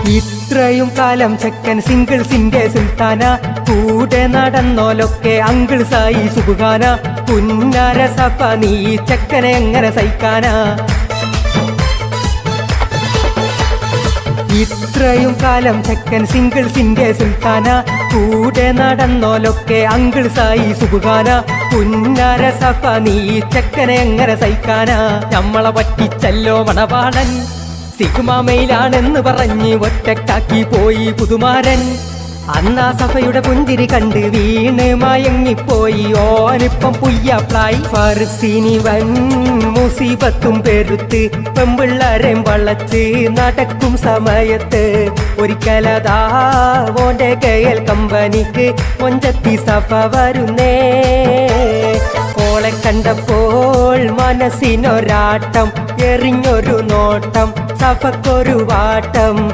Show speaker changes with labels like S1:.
S1: ഇത്രയും കാലം ചെക്കൻ സിംഗിൾസിന്റെ സുൽത്താന, കൂടെ നടന്നോലൊക്കെ അങ്കിൾസായി സുബുഹാന. പുന്നാര സഫ നീ ചെക്കനെ എങ്ങനെ സഹിക്കാനാ? ഇത്രയും കാലം ചെക്കൻ സിംഗിൾസിന്റെ സുൽത്താന, കൂടെ നടന്നോലൊക്കെ അങ്കിൾസായി സുബുഹാന. പുന്നാര സഫ നീ ചെക്കനെ എങ്ങനെ സഹിക്കാനാ? നമ്മളെ പറ്റിച്ചല്ലോ മണവാളൻ, സിഗ്മയിലാണെന്ന് പറഞ്ഞ് ഒറ്റക്കാക്കി പോയി പുതുമാരൻ. അന്നാ സഫയുടെ പുഞ്ചിരി കണ്ട് വീണ് മയങ്ങിപ്പോയി ഓനിപ്പം പുയ്യാപ്ലായി. ഫർസിനി വൻ മുസീബത്തും പെരുത്ത് പെമ്പിള്ളാരെ വളച്ച് നടക്കും സമയത്ത് ഒരിക്കലതാ ഓന്റെ കയ്യൽ കമ്പനിക്ക് മൊഞ്ചത്തി സഫ വരുന്നേ. ഓളെ കണ്ടപ്പോൾ മനസ്സിനൊരാട്ടം, എറിഞ്ഞൊരു നോട്ടം, സഫക്കൊരു വാട്ടം.